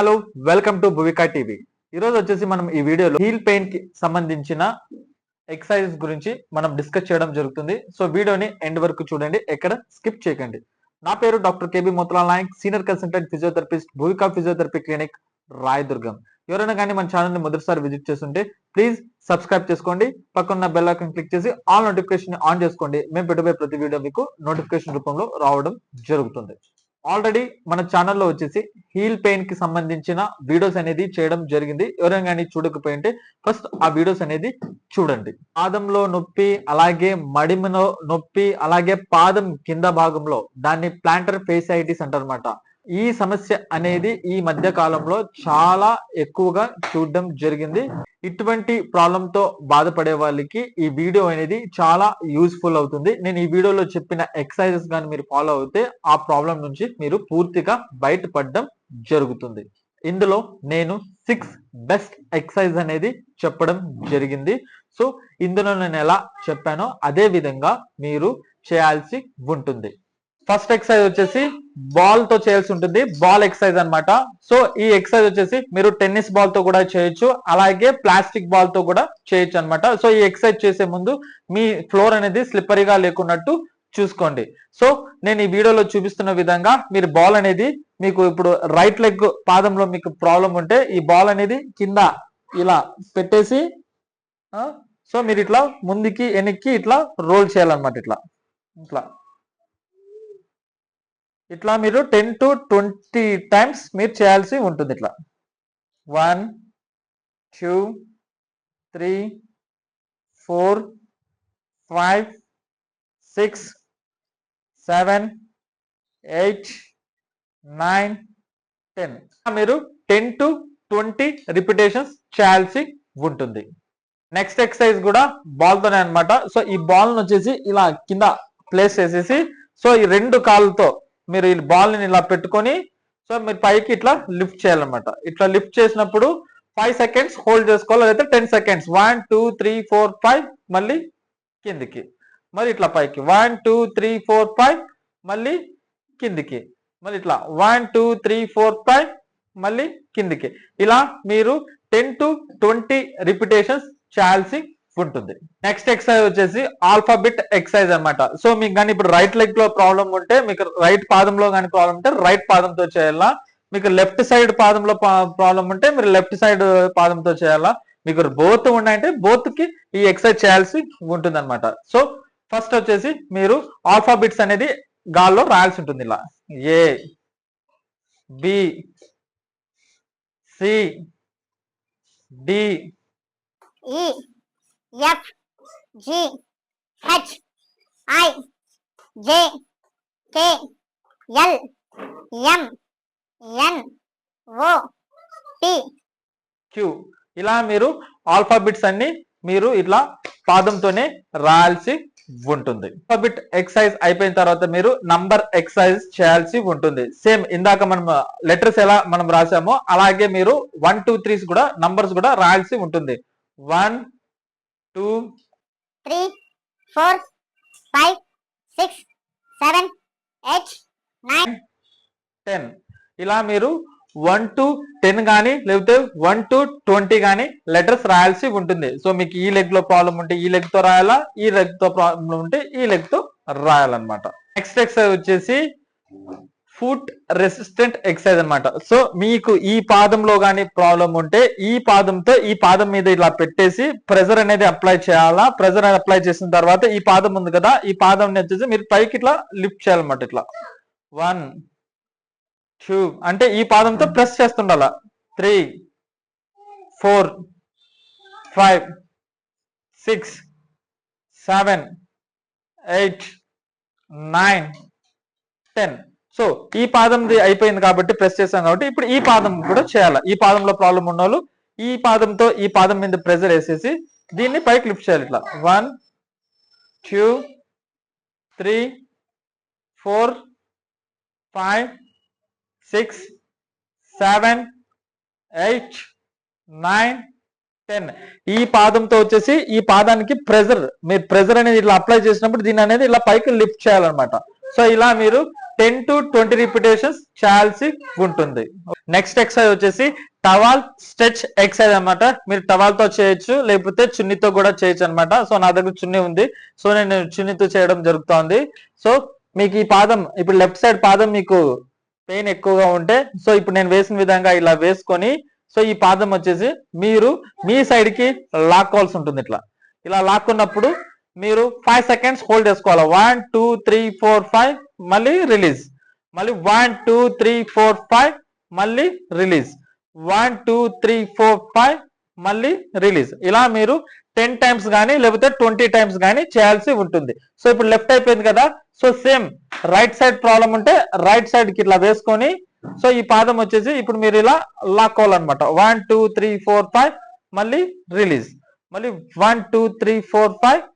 Hello welcome to Bhuvika TV. ఈరోజు వచ్చేసి మనం ఈ వీడియోలో హీల్ పెయిన్ కి సంబంధించిన ఎక్సర్సైజెస్ గురించి మనం డిస్కస్ చేయడం జరుగుతుంది. సో వీడియోని ఎండ్ వరకు చూడండి, ఎక్కడ స్కిప్ చేయకండి. నా పేరు doctor KB Mothalal Nayak, senior consultant physiotherapist, Bhuvika physiotherapy clinic, Rayadurgam. ఎవరైనా కానీ మన ఛానల్ ని మొదటిసారి విజిట్ చేస్తుంటే ప్లీజ్ సబ్స్క్రైబ్ చేసుకోండి. పక్కన బెల్ ఐకాన్ క్లిక్ చేసి ఆల్ నోటిఫికేషన్ ఆన్ చేసుకోండి. మేము పెట్టబోయే ప్రతి వీడియో మీకు నోటిఫికేషన్ రూపంలో రావడం జరుగుతుంది. ఆల్రెడీ మన ఛానల్లో వచ్చేసి హీల్ పెయిన్ కి సంబంధించిన వీడియోస్ అనేది చేయడం జరిగింది. ఎవరైనా కానీ చూడకపోయింటే ఫస్ట్ ఆ వీడియోస్ అనేది చూడండి. పాదంలో నొప్పి, అలాగే మడిమలో నొప్పి, అలాగే పాదం కింద భాగంలో దాన్ని ప్లాంటర్ ఫేసిఐటిస్ అంటారన్నమాట. ఈ సమస్య అనేది ఈ మధ్య కాలంలో చాలా ఎక్కువగా చూడడం జరిగింది. ఇటువంటి ప్రాబ్లం తో బాధపడే వాళ్ళకి ఈ వీడియో అనేది చాలా యూస్ఫుల్ అవుతుంది. నేను ఈ వీడియోలో చెప్పిన ఎక్సర్సైజెస్ కానీ మీరు ఫాలో అవుతే ఆ ప్రాబ్లం నుంచి మీరు పూర్తిగా బయటపడడం జరుగుతుంది. ఇందులో నేను 6 బెస్ట్ ఎక్సర్సైజ్ అనేది చెప్పడం జరిగింది. సో ఇందులో నేను ఎలా చెప్పానో అదే విధంగా మీరు చేయాల్సి ఉంటుంది. ఫస్ట్ ఎక్సర్సైజ్ వచ్చేసి బాల్ తో చేయాల్సి ఉంటుంది. బాల్ ఎక్సర్సైజ్ అన్నమాట. సో ఈ ఎక్సర్సైజ్ వచ్చేసి మీరు టెన్నిస్ బాల్ తో కూడా చేయొచ్చు, అలాగే ప్లాస్టిక్ బాల్ తో కూడా చేయొచ్చు అన్నమాట. సో ఈ ఎక్సర్సైజ్ చేసే ముందు మీ ఫ్లోర్ అనేది స్లిప్పరీగా లేకున్నట్టు చూసుకోండి. సో నేను ఈ వీడియోలో చూపిస్తున్న విధంగా మీరు బాల్ అనేది, మీకు ఇప్పుడు రైట్ లెగ్ పాదంలో మీకు ప్రాబ్లం ఉంటే ఈ బాల్ అనేది కింద ఇలా పెట్టేసి సో మీరు ఇట్లా ముందుకి వెనక్కి ఇట్లా రోల్ చేయాలన్నమాట. ఇట్లా ఇట్లా మీరు 10 to 20 టైమ్స్ మీరు చేయాల్సి ఉంటుంది. ఇట్లా 1 2 3 4 5 6 7 8 9 10 మీరు 10 to 20 రిపిటేషన్స్ చేయాల్సి ఉంటుంది. నెక్స్ట్ ఎక్సర్సైజ్ కూడా బాల్ తోనే అన్నమాట. సో ఈ బాల్ వచ్చేసి ఇలా కింద ప్లేస్ చేసేసి, సో ఈ రెండు కాళ్ళతో మీరు ఈ బాల్ ని ఇలా పెట్టుకొని, సో మీరు పైకి ఇట్లా లిఫ్ట్ చేయాలన్నమాట. ఇట్లా లిఫ్ట్ చేసినప్పుడు 5 seconds హోల్డ్ చేసుకోవాలి, లేదా 10 seconds. 1 2 3 4 5 మళ్ళీ కిందికి, మరి ఇట్లా పైకి 1 2 3 4 5 మళ్ళీ కిందికి, మళ్ళీ ఇట్లా 1 2 3 4 5 మళ్ళీ కిందికి. ఇలా మీరు 10 to 20 రిపిటేషన్స్ చేయాల్సి ఉంటుంది. నెక్స్ట్ ఎక్సర్సైజ్ వచ్చేసి ఆల్ఫాబెట్ ఎక్సర్సైజ్ అన్నమాట. సో మీకు కానీ ఇప్పుడు రైట్ లెగ్ లో ప్రాబ్లం ఉంటే, మీకు రైట్ పాదంలో కానీ ప్రాబ్లం ఉంటే రైట్ పాదంతో చేయాలా, మీకు లెఫ్ట్ సైడ్ పాదంలో ప్రాబ్లం ఉంటే మీరు లెఫ్ట్ సైడ్ పాదంతో చేయాలా, మీకు బోత్ ఉన్నాయంటే బోత్ కి ఈ ఎక్సర్సైజ్ చేయాల్సి ఉంటుంది అనమాట. సో ఫస్ట్ వచ్చేసి మీరు ఆల్ఫాబెట్స్ అనేది గాల్లో రాయాల్సి ఉంటుంది. ఇలా A B C D E F G H I J K L M N O P Q. ఇలా మీరు ఆల్ఫాబెట్స్ అన్ని మీరు ఇట్లా పాదంతోనే రాయాల్సి ఉంటుంది. ఆల్ఫాబెట్ ఎక్సర్సైజ్ అయిపోయిన తర్వాత మీరు నంబర్ ఎక్సర్సైజ్ చేయాల్సి ఉంటుంది. సేమ్ ఇందాక మనం లెటర్స్ ఎలా మనం రాసామో అలాగే మీరు 1 2 3 కూడా నంబర్స్ కూడా రాయాల్సి ఉంటుంది. 1 2 3 4 5 6 7 8 9 10 ఇలా మీరు 1 to 10 కానీ లేకపోతే 1 to 20 కానీ లెటర్స్ రాయాల్సి ఉంటుంది. సో మీకు ఈ లెగ్ లో ప్రాబ్లం ఉంటే ఈ లెగ్ తో రాయాలా, ఈ లెగ్ తో ప్రాబ్లం ఉంటే ఈ లెగ్ తో రాయాలన్నమాట. నెక్స్ట్ ఎక్సర్సైజ్ వచ్చేసి ఫుట్ రెసిస్టెంట్ ఎక్సర్సైజ్ అన్నమాట. సో మీకు ఈ పాదంలో కానీ ప్రాబ్లం ఉంటే ఈ పాదంతో ఈ పాదం మీద ఇలా పెట్టేసి ప్రెజర్ అనేది అప్లై చేయాలా. ప్రెజర్ అనేది అప్లై చేసిన తర్వాత ఈ పాదం ఉంది కదా, ఈ పాదం వచ్చేసి మీరు పైకి ఇట్లా లిఫ్ట్ చేయాలన్నమాట. ఇట్లా 1 2 అంటే ఈ పాదంతో ప్రెస్ చేస్తుండాల. 3 4 5 6 7 8 9 10. సో ఈ పాదం అయిపోయింది కాబట్టి ప్రెస్ చేసాం కాబట్టి ఇప్పుడు ఈ పాదం కూడా చేయాలి. ఈ పాదంలో ప్రాబ్లం ఉన్న వాళ్ళు ఈ పాదంతో ఈ పాదం మీద ప్రెజర్ వేసేసి దీన్ని పైకి లిఫ్ట్ చేయాలి. ఇట్లా 1 2 3 4 5 6 7 8 9 10. ఈ పాదంతో వచ్చేసి ఈ పాదానికి ప్రెజర్, మీరు ప్రెజర్ అనేది ఇట్లా అప్లై చేసినప్పుడు దీన్ని అనేది ఇలా పైకి లిఫ్ట్ చేయాలన్నమాట. సో ఇలా మీరు 10 to 20 రిపిటేషన్స్ చేయాల్సి ఉంటుంది. నెక్స్ట్ ఎక్సర్సైజ్ వచ్చేసి టవాల్ స్ట్రెచ్ ఎక్సర్సైజ్ అన్నమాట. మీరు టవాల్ తో చేయొచ్చు, లేకపోతే చున్నీతో కూడా చేయొచ్చు అనమాట. సో నా దగ్గర చున్నీ ఉంది, సో నేను చున్నీతో చేయడం జరుగుతోంది. సో మీకు ఈ పాదం, ఇప్పుడు లెఫ్ట్ సైడ్ పాదం మీకు పెయిన్ ఎక్కువగా ఉంటే, సో ఇప్పుడు నేను వేసిన విధంగా ఇలా వేసుకొని, సో ఈ పాదం వచ్చేసి మీరు మీ సైడ్ కి లాక్కోవాల్సి ఉంటుంది. ఇలా లాక్కున్నప్పుడు మీరు 5 seconds హోల్డ్ చేసుకోవాలి. 1 2 3 4 5 మళ్ళీ రిలీజ్, మళ్ళీ 1 2 3 4 5 మళ్ళీ రిలీజ్, 1 2 3 4 5 మళ్ళీ రిలీజ్. ఇలా మీరు 10 times కానీ లేకపోతే 20 times కానీ చేయాల్సి ఉంటుంది. సో ఇప్పుడు లెఫ్ట్ అయిపోయింది కదా, so same right side problem ఉంటే రైట్ సైడ్ కి ఇట్లా వేసుకొని, సో ఈ పాదం వచ్చేసి ఇప్పుడు మీరు ఇలా లాక్కోవాలన్నమాట. 1 2 3 4 5 మళ్ళీ రిలీజ్, మళ్ళీ 1 2 3 4 5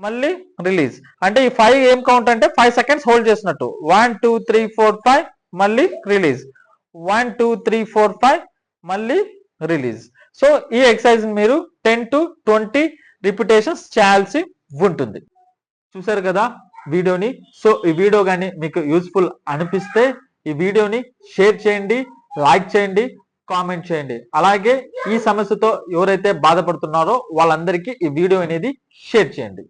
మళ్ళీ రిలీజ్. అంటే ఈ 5 ఏం కౌంట్ అంటే 5 seconds హోల్డ్ చేసినట్టు. 1 2 3 4 5 మళ్ళీ రిలీజ్, 1 2 3 4 5 మళ్ళీ రిలీజ్. సో ఈ ఎక్సర్సైజ్ మీరు 10 to 20 రిపిటేషన్స్ చేయాల్సి ఉంటుంది. చూసారు కదా వీడియోని. సో ఈ వీడియో కానీ మీకు యూస్ఫుల్ అనిపిస్తే ఈ వీడియోని షేర్ చేయండి, లైక్ చేయండి, కామెంట్ చేయండి. అలాగే ఈ సమస్యతో ఎవరైతే బాధపడుతున్నారో వాళ్ళందరికీ ఈ వీడియో అనేది షేర్ చేయండి.